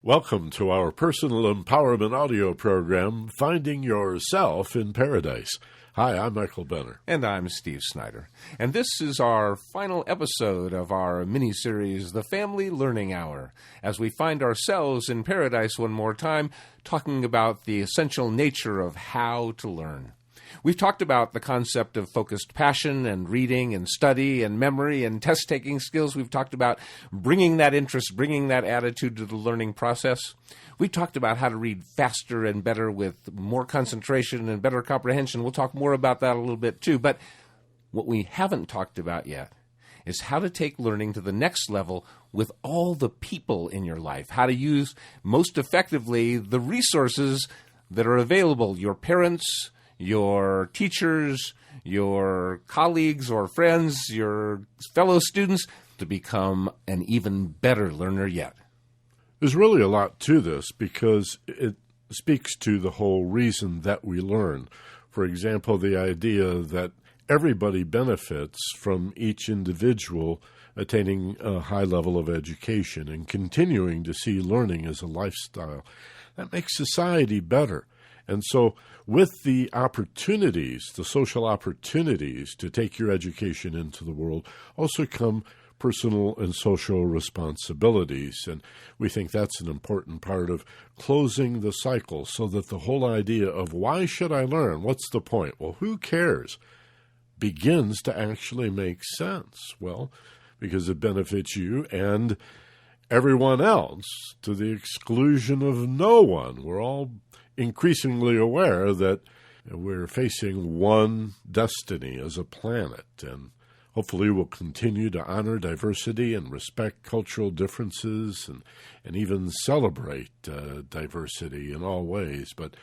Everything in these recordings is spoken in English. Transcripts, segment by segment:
Welcome to our personal empowerment audio program, Finding Yourself in Paradise. Hi, I'm Michael Benner. And I'm Steve Snyder. And this is our final episode of our mini-series, The Family Learning Hour, as we find ourselves in paradise one more time, talking about the essential nature of how to learn. We've talked about the concept of focused passion and reading and study and memory and test-taking skills. We've talked about bringing that interest, bringing that attitude to the learning process. We talked about how to read faster and better with more concentration and better comprehension. We'll talk more about that a little bit too. But what we haven't talked about yet is how to take learning to the next level with all the people in your life, how to use most effectively the resources that are available, your parents, your teachers, your colleagues or friends, your fellow students, to become an even better learner yet. There's really a lot to this because it speaks to the whole reason that we learn. For example, the idea that everybody benefits from each individual attaining a high level of education and continuing to see learning as a lifestyle. That makes society better. And so with the opportunities, the social opportunities to take your education into the world, also come personal and social responsibilities. And we think that's an important part of closing the cycle so that the whole idea of why should I learn? What's the point? Well, who cares? Begins to actually make sense. Well, because it benefits you and everyone else to the exclusion of no one. We're all increasingly aware that we're facing one destiny as a planet, and hopefully we'll continue to honor diversity and respect cultural differences and even celebrate diversity in all ways. But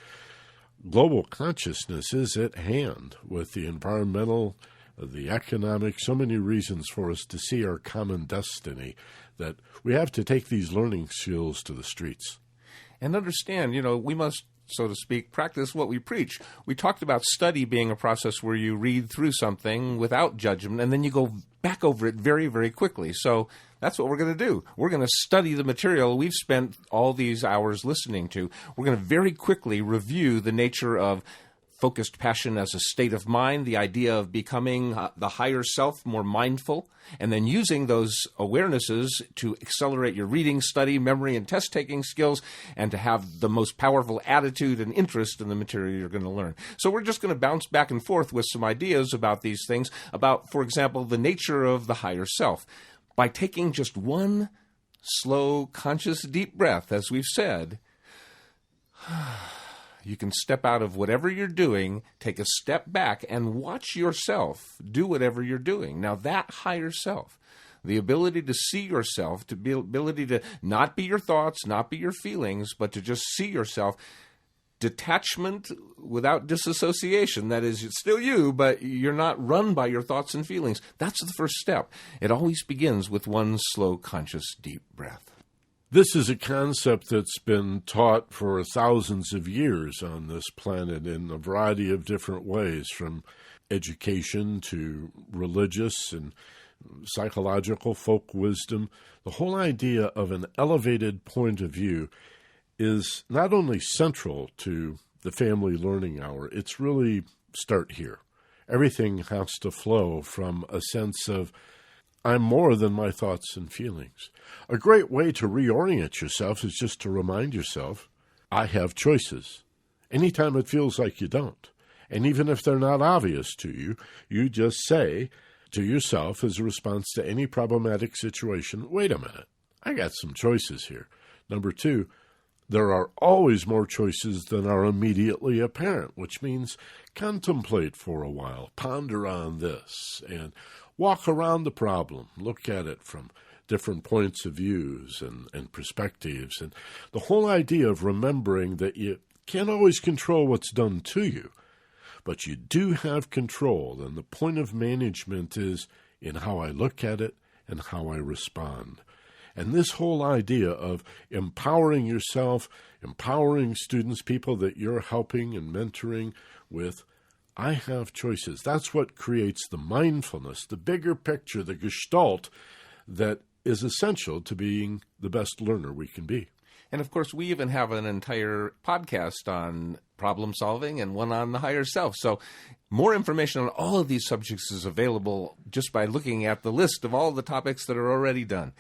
global consciousness is at hand with the environmental, the economic, so many reasons for us to see our common destiny that we have to take these learning skills to the streets. And understand, we must, so to speak, practice what we preach. We talked about study being a process where you read through something without judgment, and then you go back over it very, very quickly. So that's what we're going to do. We're going to study the material we've spent all these hours listening to. We're going to very quickly review the nature of focused passion as a state of mind, the idea of becoming the higher self, more mindful, and then using those awarenesses to accelerate your reading, study, memory, and test-taking skills, and to have the most powerful attitude and interest in the material you're going to learn. So we're just going to bounce back and forth with some ideas about these things, about, for example, the nature of the higher self. By taking just one slow, conscious, deep breath, as we've said, you can step out of whatever you're doing, take a step back, and watch yourself do whatever you're doing. Now, that higher self, the ability to see yourself, the ability to not be your thoughts, not be your feelings, but to just see yourself, detachment without disassociation. That is, it's still you, but you're not run by your thoughts and feelings. That's the first step. It always begins with one slow, conscious, deep breath. This is a concept that's been taught for thousands of years on this planet in a variety of different ways, from education to religious and psychological folk wisdom. The whole idea of an elevated point of view is not only central to the Family Learning Hour, it's really start here. Everything has to flow from a sense of I'm more than my thoughts and feelings. A great way to reorient yourself is just to remind yourself, I have choices. Anytime it feels like you don't. And even if they're not obvious to you, you just say to yourself as a response to any problematic situation, wait a minute, I got some choices here. Number two, there are always more choices than are immediately apparent, which means contemplate for a while, ponder on this, and walk around the problem, look at it from different points of views and perspectives. And the whole idea of remembering that you can't always control what's done to you, but you do have control. And the point of management is in how I look at it and how I respond. And this whole idea of empowering yourself, empowering students, people that you're helping and mentoring with, I have choices. That's what creates the mindfulness, the bigger picture, the gestalt that is essential to being the best learner we can be. And of course, we even have an entire podcast on problem solving and one on the higher self. So more information on all of these subjects is available just by looking at the list of all the topics that are already done.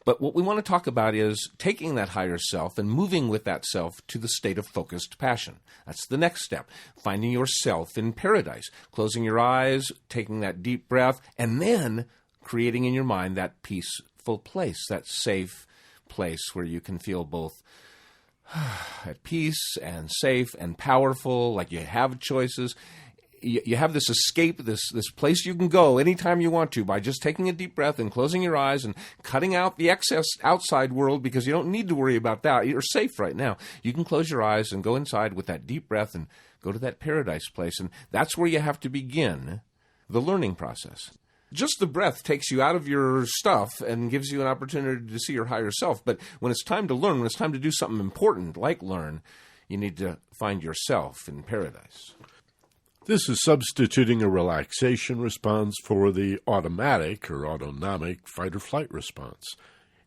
But what we want to talk about is taking that higher self and moving with that self to the state of focused passion. That's the next step. Finding yourself in paradise, closing your eyes, taking that deep breath, and then creating in your mind that peaceful place, that safe place where you can feel both at peace and safe and powerful, like you have choices. You have this escape, this place you can go anytime you want to by just taking a deep breath and closing your eyes and cutting out the excess outside world because you don't need to worry about that. You're safe right now. You can close your eyes and go inside with that deep breath and go to that paradise place. And that's where you have to begin the learning process. Just the breath takes you out of your stuff and gives you an opportunity to see your higher self. But when it's time to learn, when it's time to do something important like learn, you need to find yourself in paradise. This is substituting a relaxation response for the automatic or autonomic fight-or-flight response.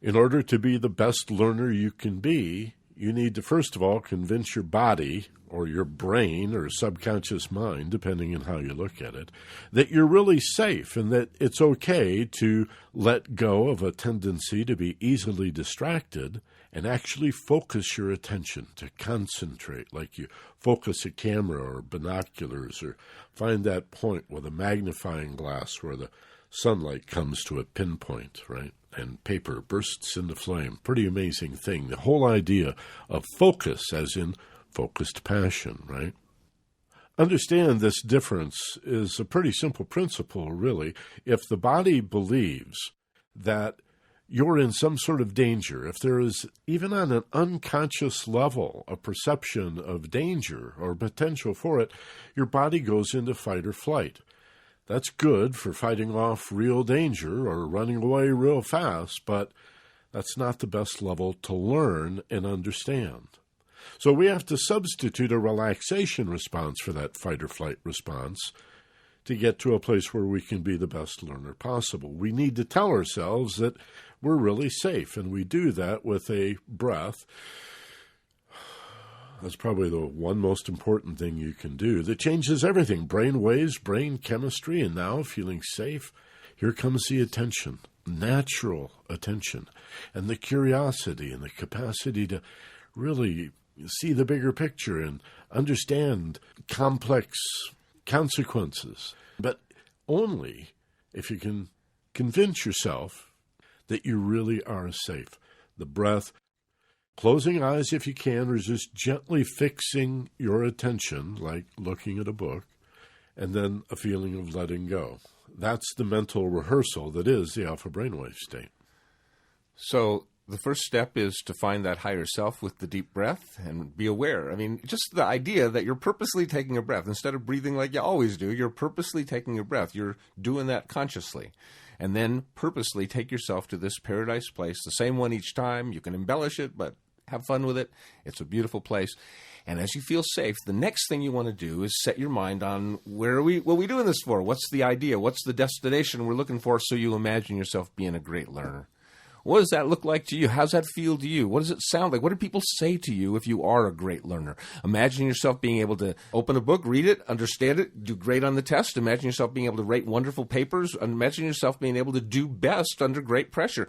In order to be the best learner you can be, you need to first of all convince your body or your brain or subconscious mind, depending on how you look at it, that you're really safe and that it's okay to let go of a tendency to be easily distracted and actually focus your attention, to concentrate, like you focus a camera or binoculars, or find that point with a magnifying glass where the sunlight comes to a pinpoint, right? And paper bursts into flame. Pretty amazing thing. The whole idea of focus, as in focused passion, right? Understand this difference is a pretty simple principle, really. If the body believes that you're in some sort of danger, if there is, even on an unconscious level, a perception of danger or potential for it, your body goes into fight or flight. That's good for fighting off real danger or running away real fast, but that's not the best level to learn and understand. So we have to substitute a relaxation response for that fight or flight response to get to a place where we can be the best learner possible. We need to tell ourselves that we're really safe, and we do that with a breath. That's probably the one most important thing you can do that changes everything. Brain waves, brain chemistry, and now feeling safe. Here comes the attention, natural attention, and the curiosity and the capacity to really see the bigger picture and understand complex consequences. But only if you can convince yourself that you really are safe. The breath, closing eyes if you can, or just gently fixing your attention, like looking at a book, and then a feeling of letting go. That's the mental rehearsal that is the alpha brainwave state. So the first step is to find that higher self with the deep breath and be aware. I mean, just the idea that you're purposely taking a breath. Instead of breathing like you always do, you're purposely taking a breath. You're doing that consciously. And then purposely take yourself to this paradise place, the same one each time. You can embellish it, but have fun with it. It's a beautiful place. And as you feel safe, the next thing you want to do is set your mind on what are we doing this for? What's the idea? What's the destination we're looking for, so you imagine yourself being a great learner? What does that look like to you? How's that feel to you? What does it sound like? What do people say to you if you are a great learner? Imagine yourself being able to open a book, read it, understand it, do great on the test. Imagine yourself being able to write wonderful papers. Imagine yourself being able to do best under great pressure.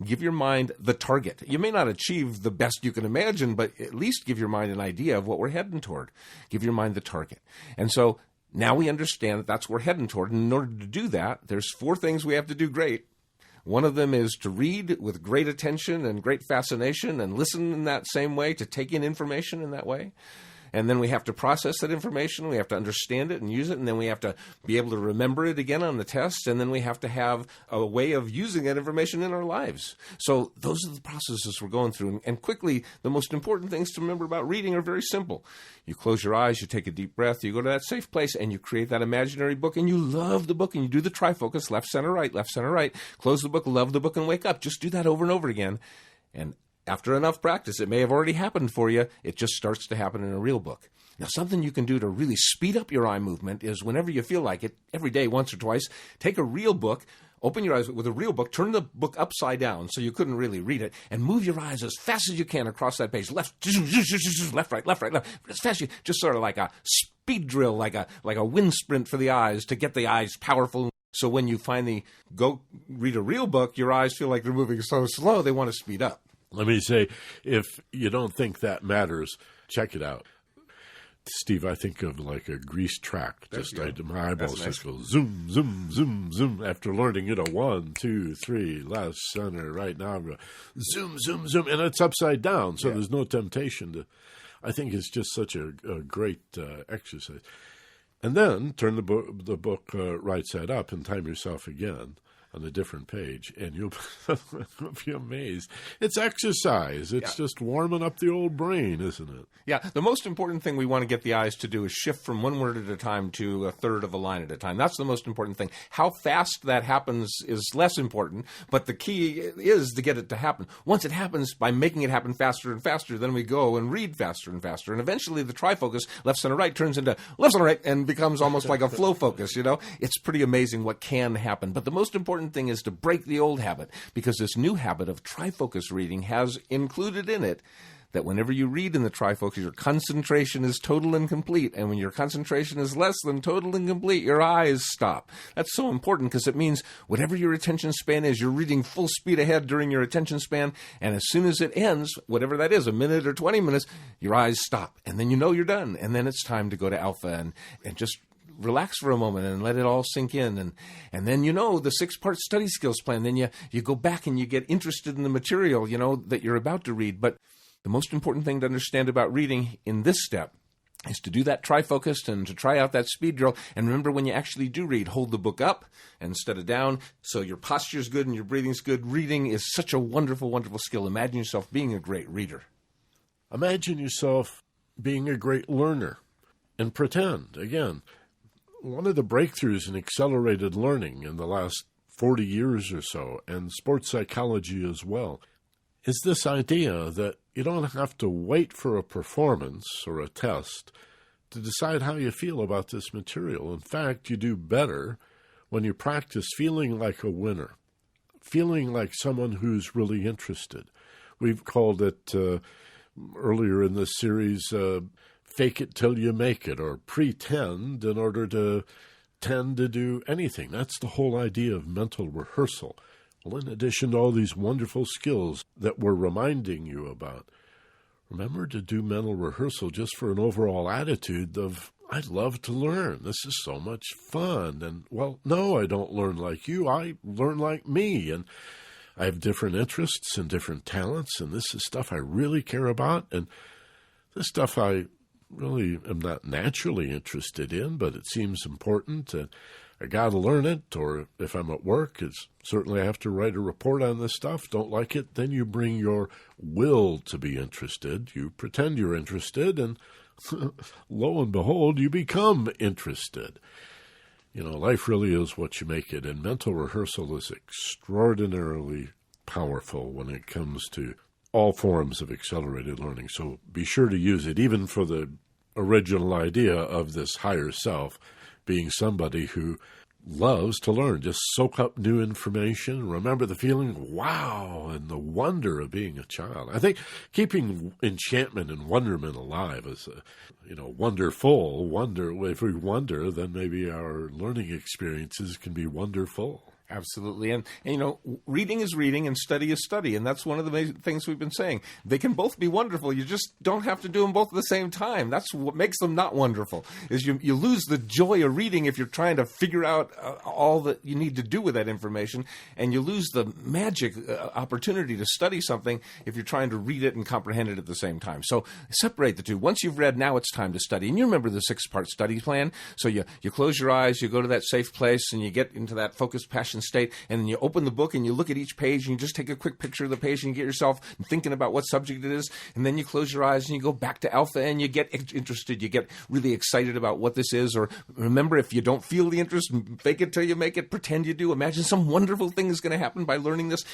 Give your mind the target. You may not achieve the best you can imagine, but at least give your mind an idea of what we're heading toward. Give your mind the target. And so now we understand that that's what we're heading toward. And in order to do that, there's 4 things we have to do great. One of them is to read with great attention and great fascination and listen in that same way, to take in information in that way. And then we have to process that information. We have to understand it and use it. And then we have to be able to remember it again on the test. And then we have to have a way of using that information in our lives. So those are the processes we're going through. And quickly, the most important things to remember about reading are very simple. You close your eyes, you take a deep breath, you go to that safe place, and you create that imaginary book, and you love the book, and you do the trifocus, left, center, right, close the book, love the book, and wake up. Just do that over and over again. And after enough practice, it may have already happened for you. It just starts to happen in a real book. Now, something you can do to really speed up your eye movement is whenever you feel like it, every day, once or twice, take a real book, open your eyes with a real book, turn the book upside down so you couldn't really read it, and move your eyes as fast as you can across that page. Left, right, as fast as you, just sort of like a speed drill, like a wind sprint for the eyes to get the eyes powerful. So when you finally go read a real book, your eyes feel like they're moving so slow, they want to speed up. Let me say, if you don't think that matters, check it out. Steve, I think of like a grease track. My eyeballs just go zoom, zoom, zoom, zoom. After learning, 1, 2, 3, left, center, right. Now I'm going zoom, zoom, zoom, and it's upside down, so there's no temptation to. I think it's just such a great exercise. And then turn the book right side up and time yourself again on a different page, and you'll be amazed. It's exercise. It's just warming up the old brain, isn't it? Yeah. The most important thing we want to get the eyes to do is shift from one word at a time to a third of a line at a time. That's the most important thing. How fast that happens is less important, but the key is to get it to happen. Once it happens, by making it happen faster and faster, then we go and read faster and faster. And eventually the trifocus, left, center, right, turns into left, center, right, and becomes almost like a flow focus, It's pretty amazing what can happen. But the most important thing is to break the old habit, because this new habit of trifocus reading has included in it that whenever you read in the trifocus, your concentration is total and complete, and when your concentration is less than total and complete, your eyes stop. That's so important because it means whatever your attention span is, you're reading full speed ahead during your attention span, and as soon as it ends, whatever that is, a minute or 20 minutes, your eyes stop, and then you're done, and then it's time to go to alpha and just relax for a moment and let it all sink in. And then the 6-part study skills plan. Then you go back and you get interested in the material, that you're about to read. But the most important thing to understand about reading in this step is to do that trifocused and to try out that speed drill. And remember, when you actually do read, hold the book up instead of down so your posture's good and your breathing's good. Reading is such a wonderful, wonderful skill. Imagine yourself being a great reader. Imagine yourself being a great learner and pretend, again, one of the breakthroughs in accelerated learning in the last 40 years or so, and sports psychology as well, is this idea that you don't have to wait for a performance or a test to decide how you feel about this material. In fact, you do better when you practice feeling like a winner, feeling like someone who's really interested. We've called it earlier in this series fake it till you make it, or pretend in order to tend to do anything. That's the whole idea of mental rehearsal. Well, in addition to all these wonderful skills that we're reminding you about, remember to do mental rehearsal just for an overall attitude of, I love to learn. This is so much fun. And, well, no, I don't learn like you. I learn like me. And I have different interests and different talents, and this is stuff I really care about. And this stuff I really am not naturally interested in, but it seems important, and I got to learn it. Or if I'm at work, it's certainly I have to write a report on this stuff. Don't like it, then you bring your will to be interested. You pretend you're interested, and lo and behold, you become interested. Life really is what you make it, and mental rehearsal is extraordinarily powerful when it comes to all forms of accelerated learning. So be sure to use it, even for the original idea of this higher self being somebody who loves to learn. Just soak up new information. Remember the feeling, wow, and the wonder of being a child. I think keeping enchantment and wonderment alive is, wonderful. If we wonder, then maybe our learning experiences can be wonderful. Absolutely. And, reading is reading and study is study. And that's one of the things we've been saying. They can both be wonderful. You just don't have to do them both at the same time. That's what makes them not wonderful, is you lose the joy of reading if you're trying to figure out all that you need to do with that information. And you lose the magic opportunity to study something if you're trying to read it and comprehend it at the same time. So separate the two. Once you've read, now it's time to study. And you remember the 6-part study plan. So you close your eyes, you go to that safe place, and you get into that focused passion state, and then you open the book and you look at each page and you just take a quick picture of the page and you get yourself thinking about what subject it is, and then you close your eyes and you go back to alpha and you get interested, you get really excited about what this is. Or remember, if you don't feel the interest, fake it till you make it, pretend you do. Imagine some wonderful thing is going to happen by learning this.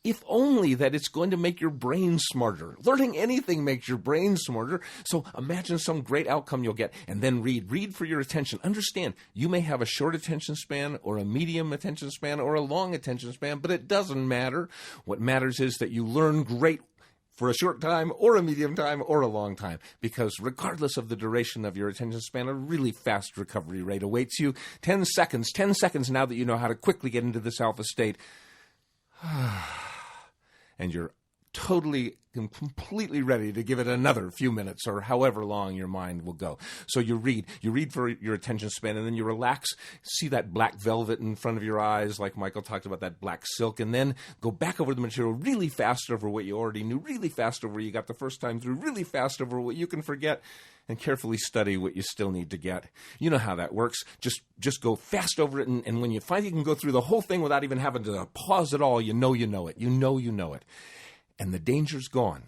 if only that it's going to make your brain smarter. Learning anything makes your brain smarter. So imagine some great outcome you'll get, and then read. Read for your attention. Understand, you may have a short attention span or a medium attention span or a long attention span, but it doesn't matter. What matters is that you learn great for a short time or a medium time or a long time, because regardless of the duration of your attention span, a really fast recovery rate awaits you. 10 seconds now that you know how to quickly get into this alpha state. And you're totally and completely ready to give it another few minutes or however long your mind will go. So you read for your attention span, and then you relax, see that black velvet in front of your eyes, like Michael talked about, that black silk, and then go back over the material really fast over what you already knew, really fast over what you got the first time through, really fast over what you can forget, and carefully study what you still need to get. You know how that works. Just go fast over it, and when you find you can go through the whole thing without even having to pause at all, you know it. You know it. And the danger's gone.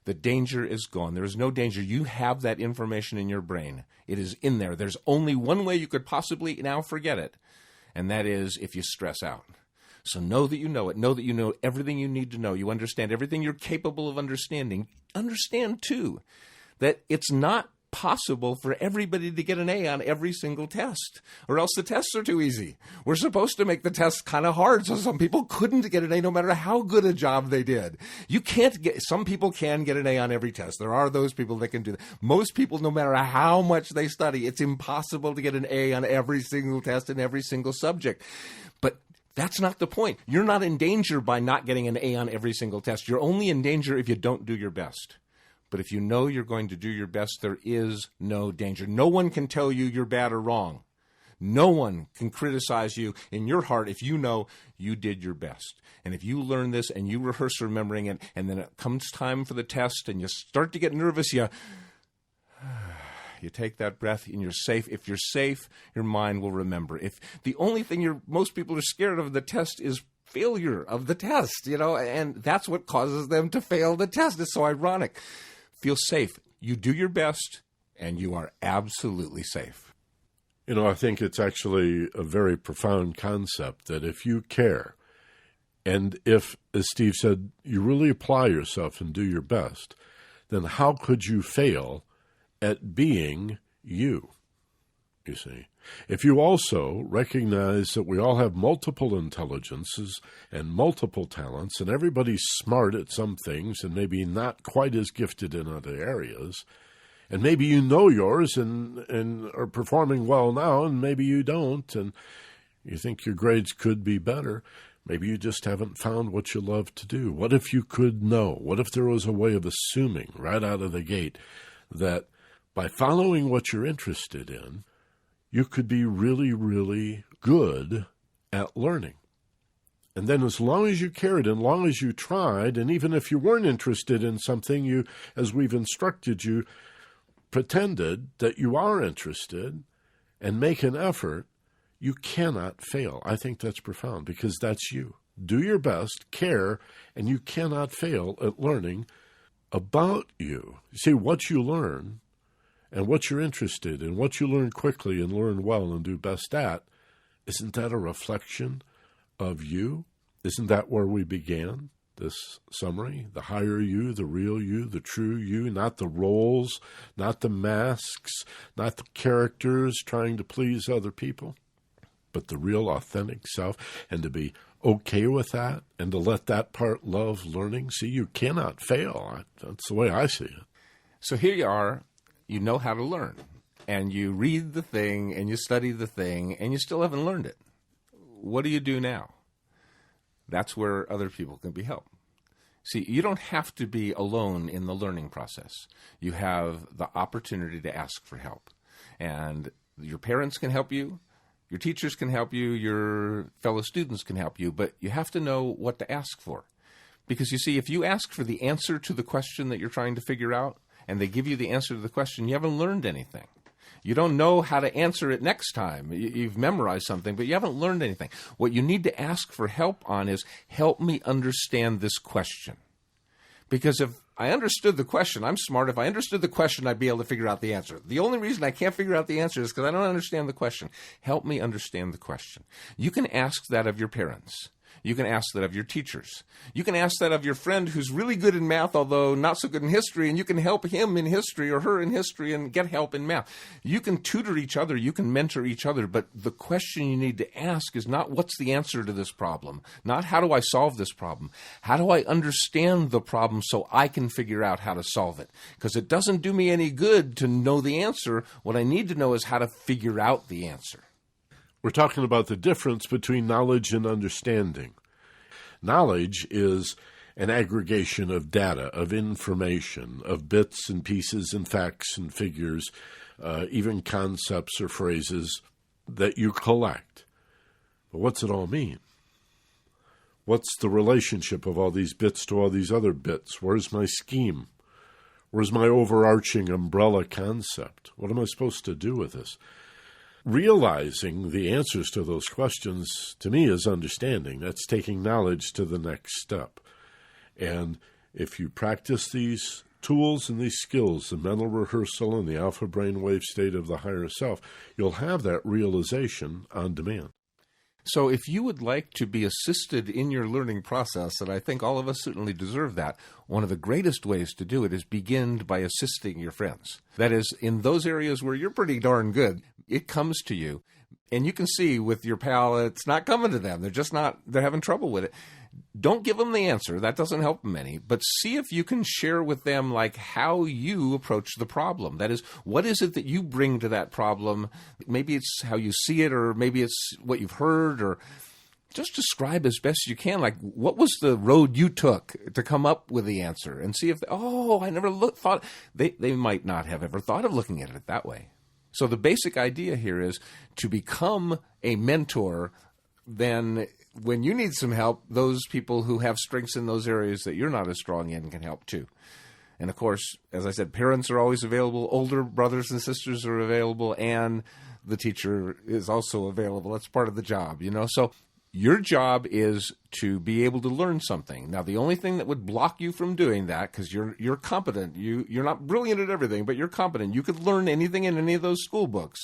The danger is gone. There is no danger. You have that information in your brain. It is in there. There's only one way you could possibly now forget it, and that is if you stress out. So know that you know it. Know that you know everything you need to know. You understand everything you're capable of understanding. Understand, too, that it's not possible for everybody to get an A on every single test, or else the tests are too easy. We're supposed to make the tests kind of hard, so some people couldn't get an A no matter how good a job they did. Some people can get an A on every test. There are those people that can do that. Most people, no matter how much they study, it's impossible to get an A on every single test in every single subject. But that's not the point. You're not in danger by not getting an A on every single test. You're only in danger if you don't do your best. But if you know you're going to do your best, there is no danger. No one can tell you you're bad or wrong. No one can criticize you in your heart if you know you did your best. And if you learn this and you rehearse remembering it, and then it comes time for the test and you start to get nervous, you take that breath and you're safe. If you're safe, your mind will remember. If the only thing most people are scared of the test is failure of the test, and that's what causes them to fail the test. It's so ironic. Feel safe. You do your best, and you are absolutely safe. I think it's actually a very profound concept that if you care, and if, as Steve said, you really apply yourself and do your best, then how could you fail at being you see? If you also recognize that we all have multiple intelligences and multiple talents, and everybody's smart at some things and maybe not quite as gifted in other areas, and maybe you know yours and are performing well now, and maybe you don't, and you think your grades could be better, maybe you just haven't found what you love to do. What if you could know? What if there was a way of assuming right out of the gate that by following what you're interested in, you could be really, really good at learning? And then as long as you cared, and long as you tried, and even if you weren't interested in something, you, as we've instructed you, pretended that you are interested and make an effort, you cannot fail. I think that's profound, because that's you. Do your best, care, and you cannot fail at learning about you. You see, what you learn and what you're interested in, what you learn quickly and learn well and do best at, isn't that a reflection of you? Isn't that where we began this summary? The higher you, the real you, the true you, not the roles, not the masks, not the characters trying to please other people, but the real authentic self, and to be okay with that and to let that part love learning. See, you cannot fail. That's the way I see it. So here you are. You know how to learn, and you read the thing, and you study the thing, and you still haven't learned it. What do you do now? That's where other people can be helped. See, you don't have to be alone in the learning process. You have the opportunity to ask for help, and your parents can help you, your teachers can help you, your fellow students can help you, but you have to know what to ask for. Because you see, if you ask for the answer to the question that you're trying to figure out, and they give you the answer to the question, you haven't learned anything. You don't know how to answer it next time. You've memorized something, but you haven't learned anything. What you need to ask for help on is, help me understand this question. Because if I understood the question, I'm smart. If I understood the question, I'd be able to figure out the answer. The only reason I can't figure out the answer is because I don't understand the question. Help me understand the question. You can ask that of your parents. You can ask that of your teachers. You can ask that of your friend who's really good in math, although not so good in history, and you can help him in history or her in history and get help in math. You can tutor each other. You can mentor each other. But the question you need to ask is not what's the answer to this problem, not how do I solve this problem. How do I understand the problem so I can figure out how to solve it? Because it doesn't do me any good to know the answer. What I need to know is how to figure out the answer. We're talking about the difference between knowledge and understanding. Knowledge is an aggregation of data, of information, of bits and pieces and facts and figures, even concepts or phrases that you collect. But what's it all mean? What's the relationship of all these bits to all these other bits? Where's my scheme? Where's my overarching umbrella concept? What am I supposed to do with this? Realizing the answers to those questions, to me, is understanding. That's taking knowledge to the next step. And if you practice these tools and these skills, the mental rehearsal and the alpha brainwave state of the higher self, you'll have that realization on demand. So if you would like to be assisted in your learning process, and I think all of us certainly deserve that, one of the greatest ways to do it is begin by assisting your friends. That is, in those areas where you're pretty darn good, it comes to you. And you can see with your pal, it's not coming to them. They're having trouble with it. Don't give them the answer. That doesn't help them any. But see if you can share with them like how you approach the problem. That is, what is it that you bring to that problem? Maybe it's how you see it, or maybe it's what you've heard, or just describe as best you can, like what was the road you took to come up with the answer, and see if, I never thought. They might not have ever thought of looking at it that way. So the basic idea here is to become a mentor. Then when you need some help, those people who have strengths in those areas that you're not as strong in can help too. And of course, as I said, parents are always available, older brothers and sisters are available, and the teacher is also available. That's part of the job, So your job is to be able to learn something. Now, the only thing that would block you from doing that, because you're competent, you're not brilliant at everything, but you're competent. You could learn anything in any of those school books.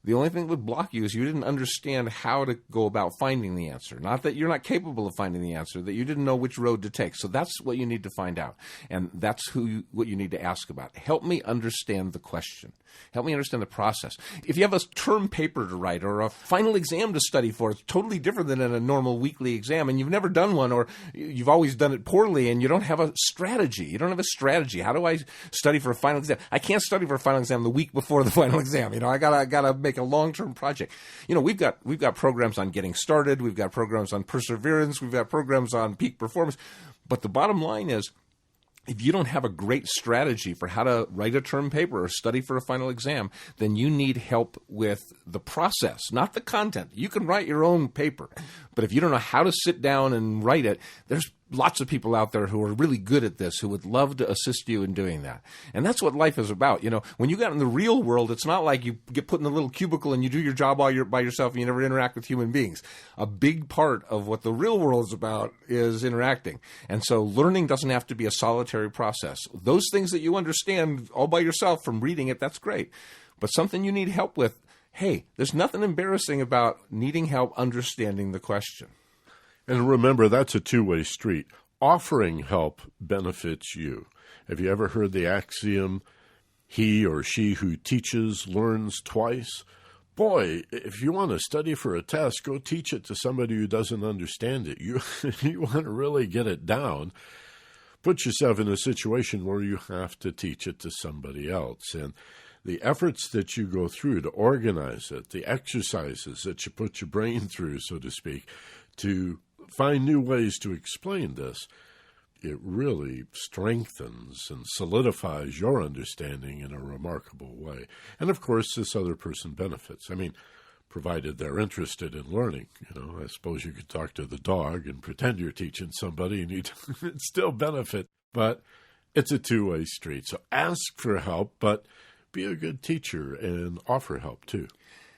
The only thing that would block you is you didn't understand how to go about finding the answer. Not that you're not capable of finding the answer, that you didn't know which road to take. So that's what you need to find out. And that's what you need to ask about. Help me understand the question. Help me understand the process. If you have a term paper to write or a final exam to study for, it's totally different than in a normal weekly exam, and you've never done one, or you've always done it poorly, and you don't have a strategy. You don't have a strategy. How do I study for a final exam? I can't study for a final exam the week before the final exam. I gotta make a long-term project. We've got programs on getting started. We've got programs on perseverance. We've got programs on peak performance. But the bottom line is, if you don't have a great strategy for how to write a term paper or study for a final exam, then you need help with the process, not the content. You can write your own paper, but if you don't know how to sit down and write it, there's lots of people out there who are really good at this, who would love to assist you in doing that. And that's what life is about. When you got in the real world, it's not like you get put in a little cubicle and you do your job all by yourself and you never interact with human beings. A big part of what the real world is about is interacting. And so learning doesn't have to be a solitary process. Those things that you understand all by yourself from reading it, that's great. But something you need help with, hey, there's nothing embarrassing about needing help understanding the question. And remember, that's a two-way street. Offering help benefits you. Have you ever heard the axiom, he or she who teaches learns twice? Boy, if you want to study for a test, go teach it to somebody who doesn't understand it. You want to really get it down. Put yourself in a situation where you have to teach it to somebody else. And the efforts that you go through to organize it, the exercises that you put your brain through, so to speak, to find new ways to explain this, it really strengthens and solidifies your understanding in a remarkable way. And of course, this other person benefits. Provided they're interested in learning. I suppose you could talk to the dog and pretend you're teaching somebody and you'd still benefit. But it's a two-way street. So ask for help, but be a good teacher and offer help too.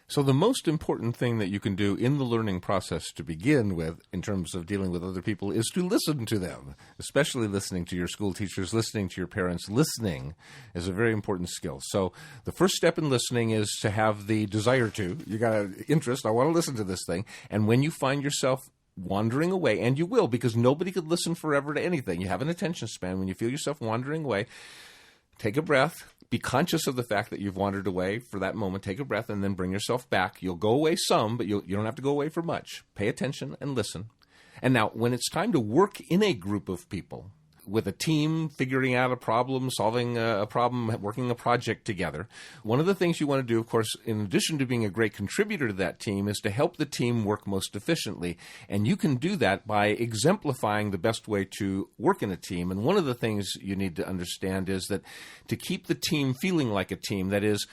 So the most important thing that you can do in the learning process to begin with, in terms of dealing with other people, is to listen to them, especially listening to your school teachers, listening to your parents. Listening is a very important skill. So the first step in listening is to have the desire to. You got an interest. I want to listen to this thing. And when you find yourself wandering away, and you will, because nobody could listen forever to anything. You have an attention span. When you feel yourself wandering away, take a breath. Be conscious of the fact that you've wandered away for that moment. Take a breath and then bring yourself back. You'll go away some, but you don't have to go away for much. Pay attention and listen. And now, when it's time to work in a group of people, with a team, figuring out a problem, solving a problem, working a project together, one of the things you want to do, of course, in addition to being a great contributor to that team, is to help the team work most efficiently. And you can do that by exemplifying the best way to work in a team. And one of the things you need to understand is that to keep the team feeling like a team, that is,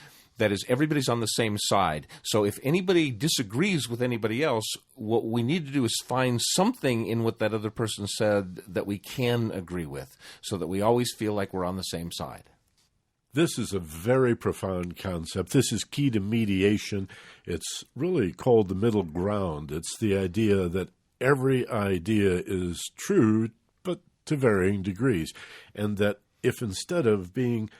everybody's on the same side. So if anybody disagrees with anybody else, what we need to do is find something in what that other person said that we can agree with, so that we always feel like we're on the same side. This is a very profound concept. This is key to mediation. It's really called the middle ground. It's the idea that every idea is true, but to varying degrees. And that if instead of being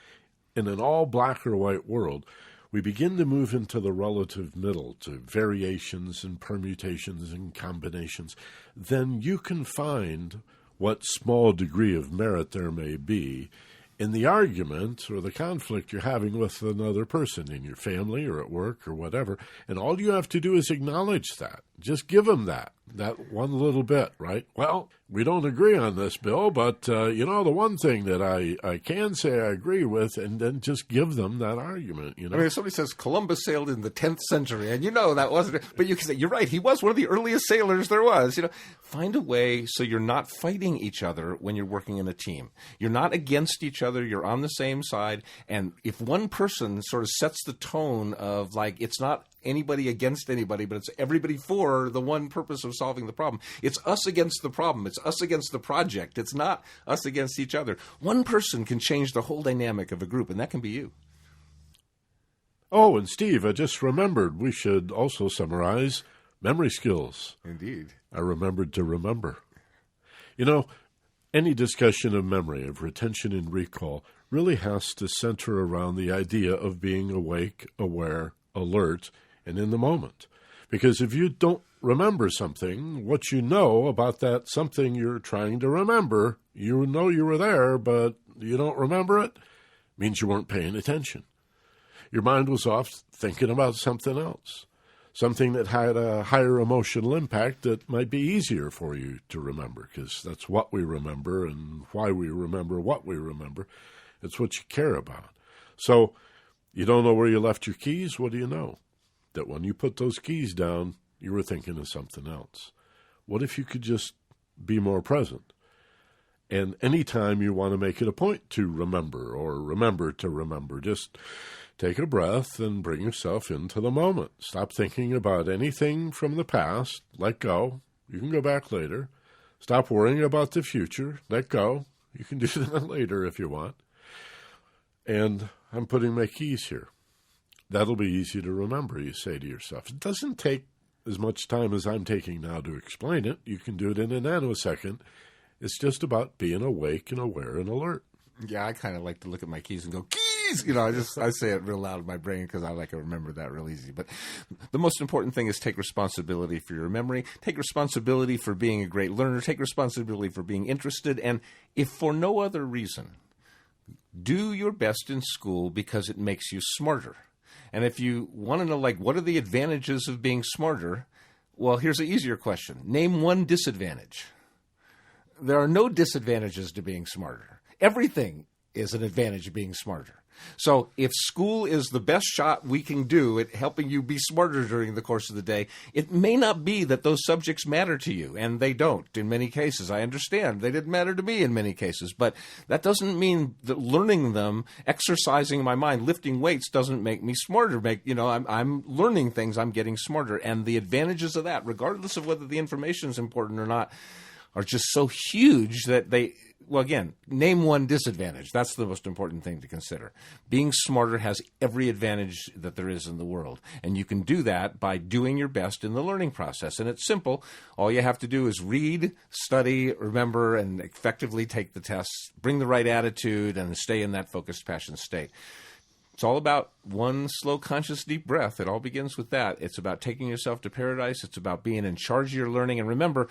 in an all black or white world, we begin to move into the relative middle, to variations and permutations and combinations, then you can find what small degree of merit there may be in the argument or the conflict you're having with another person in your family or at work or whatever. And all you have to do is acknowledge that. Just give them that one little bit, right? Well, we don't agree on this, Bill, but, the one thing that I can say I agree with, and then just give them that argument, I mean, if somebody says Columbus sailed in the 10th century, and that wasn't, but you can say, you're right, he was one of the earliest sailors there was. Find a way so you're not fighting each other when you're working in a team. You're not against each other, you're on the same side, and if one person sort of sets the tone of, like, it's not anybody against anybody, but it's everybody for the one purpose of solving the problem. It's us against the problem. It's us against the project. It's not us against each other. One person can change the whole dynamic of a group, and that can be you. Oh, and Steve, I just remembered we should also summarize memory skills. Indeed. I remembered to remember. Any discussion of memory, of retention and recall, really has to center around the idea of being awake, aware, alert, and in the moment. Because if you don't remember something, what you know about that something you're trying to remember, you know you were there, but you don't remember it, means you weren't paying attention. Your mind was off thinking about something else, something that had a higher emotional impact that might be easier for you to remember, because that's what we remember and why we remember what we remember. It's what you care about. So you don't know where you left your keys? What do you know? That when you put those keys down, you were thinking of something else. What if you could just be more present? And anytime you want to make it a point to remember or remember to remember, just take a breath and bring yourself into the moment. Stop thinking about anything from the past. Let go. You can go back later. Stop worrying about the future. Let go. You can do that later if you want. And I'm putting my keys here. That'll be easy to remember, you say to yourself. It doesn't take as much time as I'm taking now to explain it. You can do it in a nanosecond. It's just about being awake and aware and alert. Yeah, I kind of like to look at my keys and go, keys! I say it real loud in my brain because I like to remember that real easy. But the most important thing is take responsibility for your memory. Take responsibility for being a great learner. Take responsibility for being interested. And if for no other reason, do your best in school because it makes you smarter. And if you want to know, what are the advantages of being smarter? Well, here's an easier question. Name one disadvantage. There are no disadvantages to being smarter. Everything is an advantage of being smarter. So if school is the best shot we can do at helping you be smarter during the course of the day, it may not be that those subjects matter to you, and they don't in many cases. I understand. They didn't matter to me in many cases, but that doesn't mean that learning them, exercising my mind, lifting weights doesn't make me smarter. I'm learning things, I'm getting smarter, and the advantages of that, regardless of whether the information is important or not, are just so huge that name one disadvantage. That's the most important thing to consider. Being smarter has every advantage that there is in the world. And you can do that by doing your best in the learning process. And it's simple. All you have to do is read, study, remember, and effectively take the tests, bring the right attitude, and stay in that focused passion state. It's all about one slow, conscious, deep breath. It all begins with that. It's about taking yourself to paradise. It's about being in charge of your learning. And remember,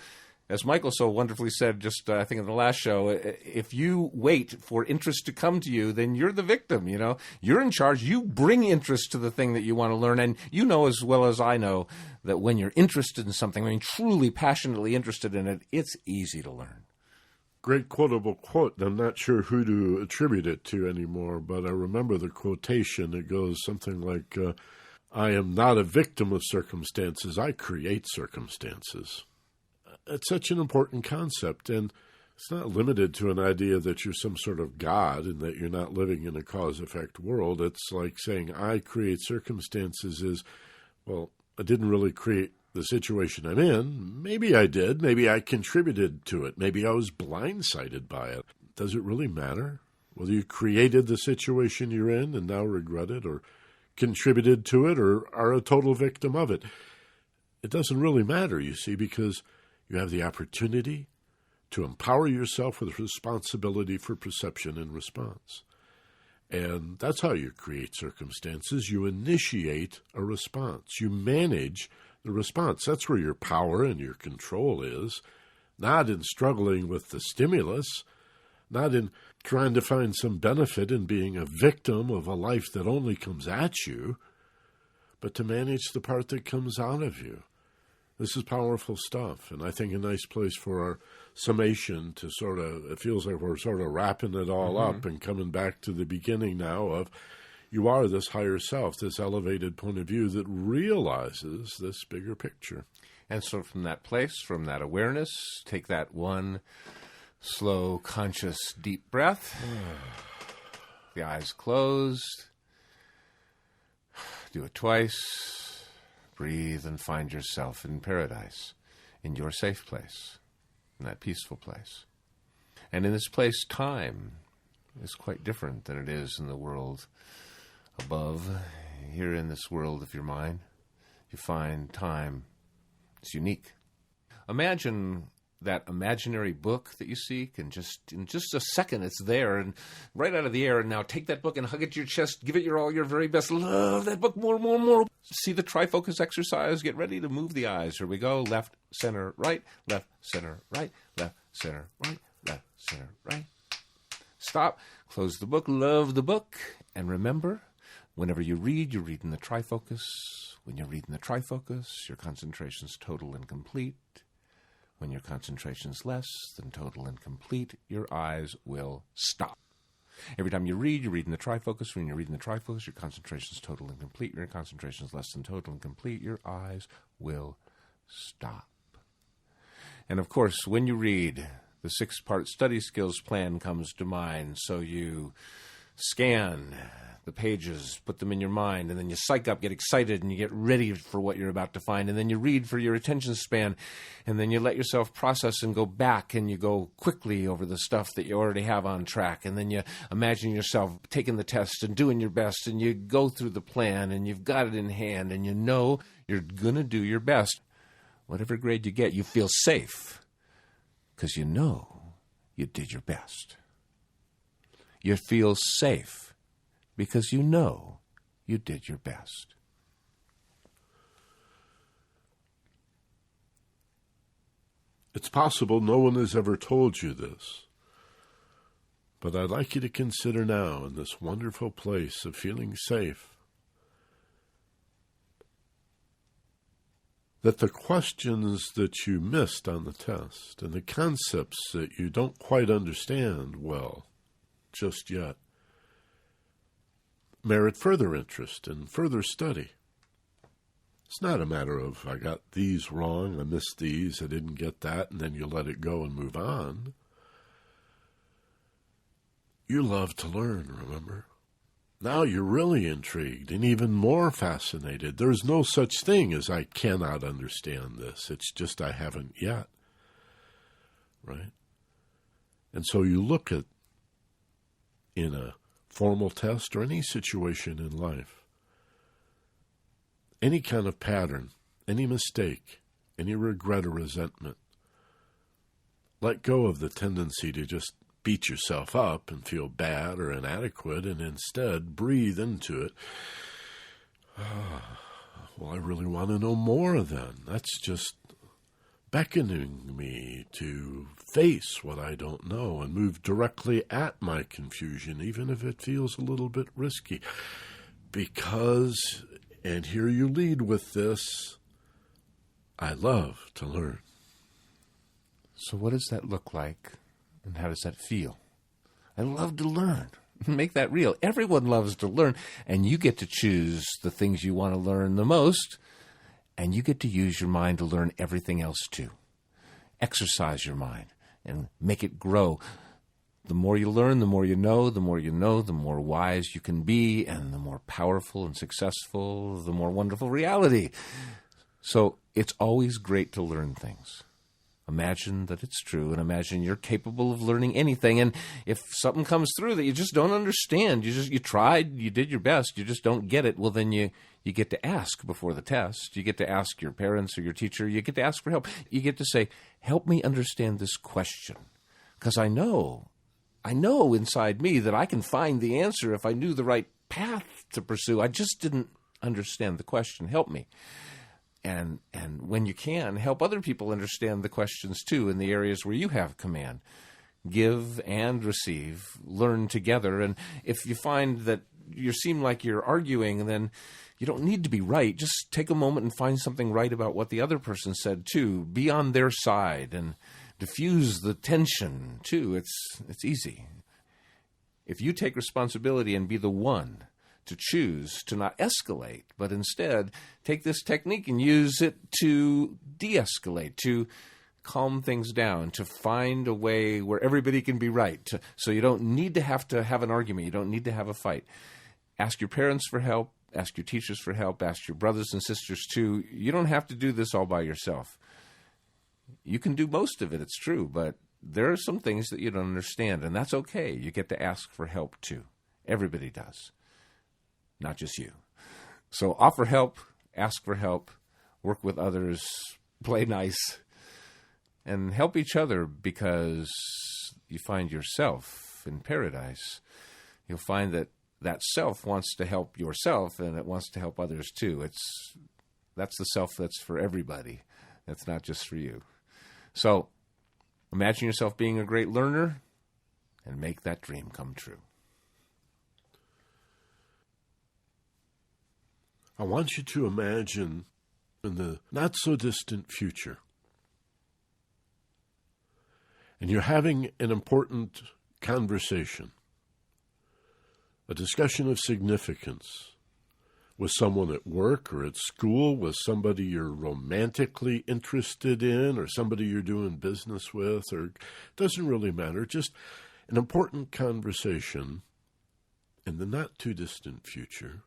as Michael so wonderfully said just, I think, in the last show, if you wait for interest to come to you, then you're the victim, you know. You're in charge. You bring interest to the thing that you want to learn. And you know as well as I know that when you're interested in something, when you're truly, passionately interested in it, it's easy to learn. Great quotable quote. I'm not sure who to attribute it to anymore, but I remember the quotation. It goes something like, I am not a victim of circumstances. I create circumstances. It's such an important concept, and it's not limited to an idea that you're some sort of God and that you're not living in a cause-effect world. It's like saying, I create circumstances is, well, I didn't really create the situation I'm in. Maybe I did. Maybe I contributed to it. Maybe I was blindsided by it. Does it really matter whether you created the situation you're in and now regret it, or contributed to it, or are a total victim of it? It doesn't really matter, you see, because you have the opportunity to empower yourself with responsibility for perception and response. And that's how you create circumstances. You initiate a response. You manage the response. That's where your power and your control is, not in struggling with the stimulus, not in trying to find some benefit in being a victim of a life that only comes at you, but to manage the part that comes out of you. This is powerful stuff, and I think a nice place for our summation to sort of, it feels like we're sort of wrapping it all up and coming back to the beginning now of, you are this higher self, this elevated point of view that realizes this bigger picture. And so from that place, from that awareness, take that one slow, conscious, deep breath. The eyes closed. Do it twice. Breathe and find yourself in paradise, in your safe place, in that peaceful place. And in this place, time is quite different than it is in the world above. Here in this world of your mind, you find time is unique. Imagine that imaginary book that you seek, and in just a second it's there and right out of the air. And now take that book and hug it to your chest. Give it all your very best. Love that book more, more, more. See the trifocus exercise. Get ready to move the eyes. Here we go. Left, center, right. Left, center, right. Left, center, right. Left, center, right. Stop. Close the book. Love the book. And remember, whenever you read, you read in the trifocus. When you read in the trifocus, your concentration's total and complete. When your concentration's less than total and complete, your eyes will stop. Every time you read in the trifocus. When you read in the trifocus, your concentration's total and complete. Your concentration's less than total and complete. Your eyes will stop. And of course, when you read, the 6-part study skills plan comes to mind. So you scan the pages, put them in your mind, and then you psych up, get excited, and you get ready for what you're about to find, and then you read for your attention span, and then you let yourself process and go back, and you go quickly over the stuff that you already have on track, and then you imagine yourself taking the test and doing your best, and you go through the plan, and you've got it in hand, and you know you're going to do your best. Whatever grade you get, you feel safe, because you know you did your best. You feel safe, because you know you did your best. It's possible no one has ever told you this, but I'd like you to consider now, in this wonderful place of feeling safe, that the questions that you missed on the test and the concepts that you don't quite understand well just yet merit further interest and further study. It's not a matter of, I got these wrong, I missed these, I didn't get that, and then you let it go and move on. You love to learn, remember? Now you're really intrigued and even more fascinated. There's no such thing as I cannot understand this. It's just I haven't yet. Right? And so you look at, in a formal test or any situation in life, any kind of pattern, any mistake, any regret or resentment, let go of the tendency to just beat yourself up and feel bad or inadequate, and instead breathe into it. Well, I really want to know more then. That's just beckoning me to face what I don't know and move directly at my confusion, even if it feels a little bit risky. Because, and here you lead with this, I love to learn. So what does that look like, and how does that feel? I love to learn. Make that real. Everyone loves to learn, and you get to choose the things you want to learn the most, and you get to use your mind to learn everything else too. Exercise your mind and make it grow. The more you learn, the more you know. The more you know, the more wise you can be, and the more powerful and successful, the more wonderful reality. So it's always great to learn things. Imagine that it's true, and imagine you're capable of learning anything. And if something comes through that you just don't understand, you tried, you did your best, you just don't get it, well, then you get to ask before the test. You get to ask your parents or your teacher. You get to ask for help. You get to say, help me understand this question, because I know inside me that I can find the answer if I knew the right path to pursue. I just didn't understand the question. Help me. And when you can, help other people understand the questions too in the areas where you have command. Give and receive, learn together. And if you find that you seem like you're arguing, then you don't need to be right. Just take a moment and find something right about what the other person said too. Be on their side and diffuse the tension too. It's easy. If you take responsibility and be the one to choose to not escalate, but instead take this technique and use it to de-escalate, to calm things down, to find a way where everybody can be right. So you don't need to have an argument. You don't need to have a fight. Ask your parents for help. Ask your teachers for help. Ask your brothers and sisters too. You don't have to do this all by yourself. You can do most of it, it's true, but there are some things that you don't understand, and that's okay. You get to ask for help too. Everybody does. Not just you. So offer help, ask for help, work with others, play nice, and help each other, because you find yourself in paradise. You'll find that self wants to help yourself, and it wants to help others too. That's the self that's for everybody. That's not just for you. So imagine yourself being a great learner and make that dream come true. I want you to imagine in the not-so-distant future, and you're having an important conversation, a discussion of significance with someone at work or at school, with somebody you're romantically interested in, or somebody you're doing business with, or it doesn't really matter, just an important conversation in the not-too-distant future.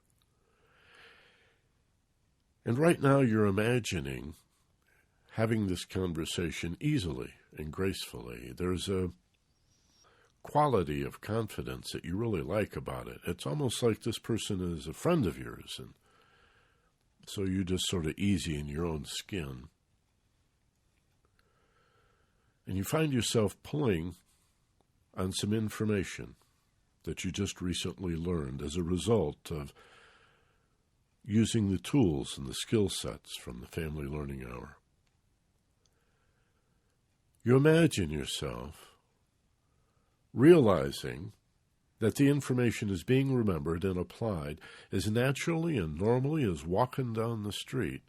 And right now you're imagining having this conversation easily and gracefully. There's a quality of confidence that you really like about it. It's almost like this person is a friend of yours, and so you're just sort of easy in your own skin. And you find yourself pulling on some information that you just recently learned as a result of using the tools and the skill sets from the Family Learning Hour. You imagine yourself realizing that the information is being remembered and applied as naturally and normally as walking down the street,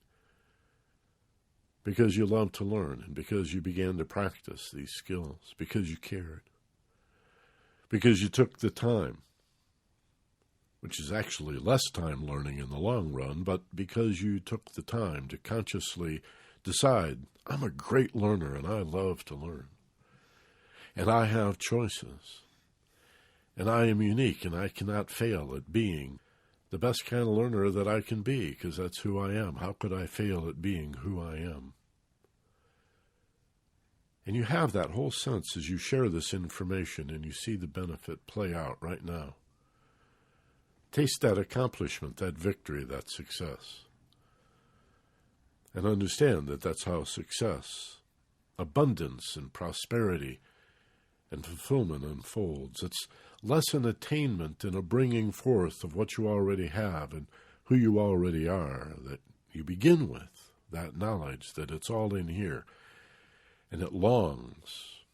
because you love to learn and because you began to practice these skills, because you cared, because you took the time, which is actually less time learning in the long run, but because you took the time to consciously decide, I'm a great learner and I love to learn. And I have choices. And I am unique and I cannot fail at being the best kind of learner that I can be, because that's who I am. How could I fail at being who I am? And you have that whole sense as you share this information and you see the benefit play out right now. Taste that accomplishment, that victory, that success. And understand that that's how success, abundance, and prosperity, and fulfillment unfolds. It's less an attainment and a bringing forth of what you already have and who you already are, that you begin with, that knowledge that it's all in here, and it longs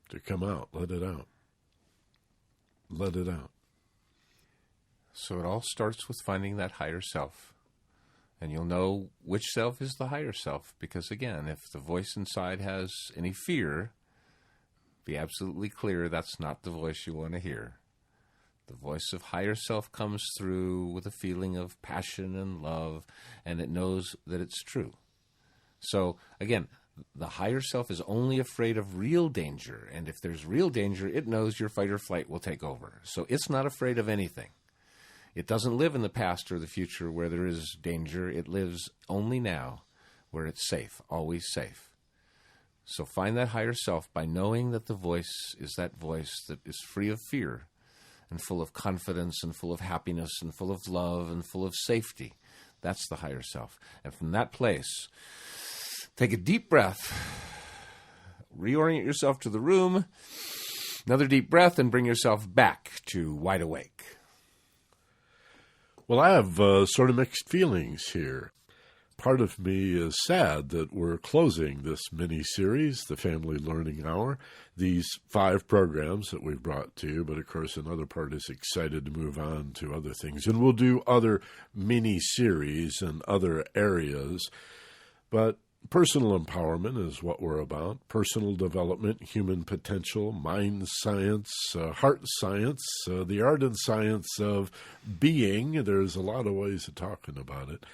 to come out. Let it out. Let it out. So it all starts with finding that higher self. And you'll know which self is the higher self, because again, if the voice inside has any fear, be absolutely clear that's not the voice you want to hear. The voice of higher self comes through with a feeling of passion and love, and it knows that it's true. So again, the higher self is only afraid of real danger, and if there's real danger, it knows your fight or flight will take over. So it's not afraid of anything. It doesn't live in the past or the future where there is danger. It lives only now where it's safe, always safe. So find that higher self by knowing that the voice is that voice that is free of fear and full of confidence and full of happiness and full of love and full of safety. That's the higher self. And from that place, take a deep breath, reorient yourself to the room, another deep breath, and bring yourself back to wide awake. Well, I have sort of mixed feelings here. Part of me is sad that we're closing this mini-series, the Family Learning Hour, these 5 programs that we've brought to you, but of course another part is excited to move on to other things. And we'll do other mini-series in other areas, but personal empowerment is what we're about. Personal development, human potential, mind science, heart science, the art and science of being. There's a lot of ways of talking about it,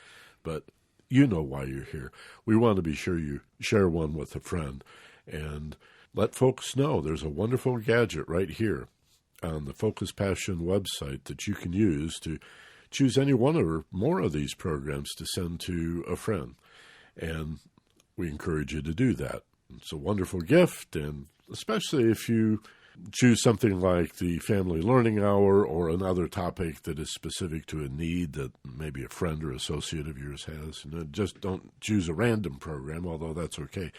but you know why you're here. We want to be sure you share one with a friend and let folks know there's a wonderful gadget right here on the Focus Passion website that you can use to choose any one or more of these programs to send to a friend. And we encourage you to do that. It's a wonderful gift, and especially if you choose something like the Family Learning Hour or another topic that is specific to a need that maybe a friend or associate of yours has. And just don't choose a random program, although that's okay.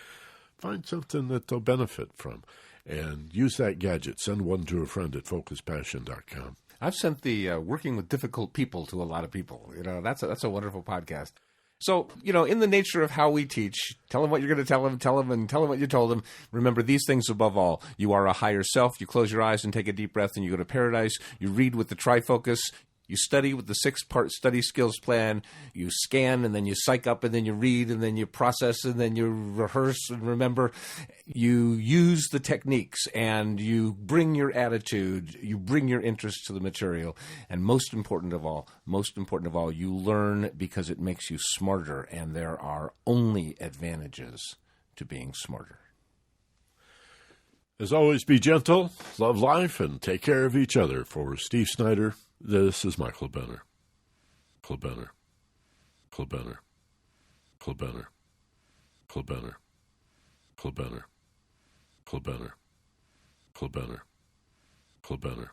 Find something that they'll benefit from and use that gadget. Send one to a friend at focuspassion.com. I've sent the Working with Difficult People to a lot of people. That's a wonderful podcast. So, in the nature of how we teach, tell them what you're going to tell them, and tell them what you told them. Remember these things above all. You are a higher self. You close your eyes and take a deep breath, and you go to paradise. You read with the trifocus. You study with the 6-part study skills plan. You scan, and then you psych up, and then you read, and then you process, and then you rehearse and remember. You use the techniques, and you bring your attitude. You bring your interest to the material. And most important of all, you learn because it makes you smarter, and there are only advantages to being smarter. As always, be gentle, love life, and take care of each other. For Steve Snyder, this is Michael Benner. Benner. Benner. Benner. Benner. Benner. Benner. Benner. Benner.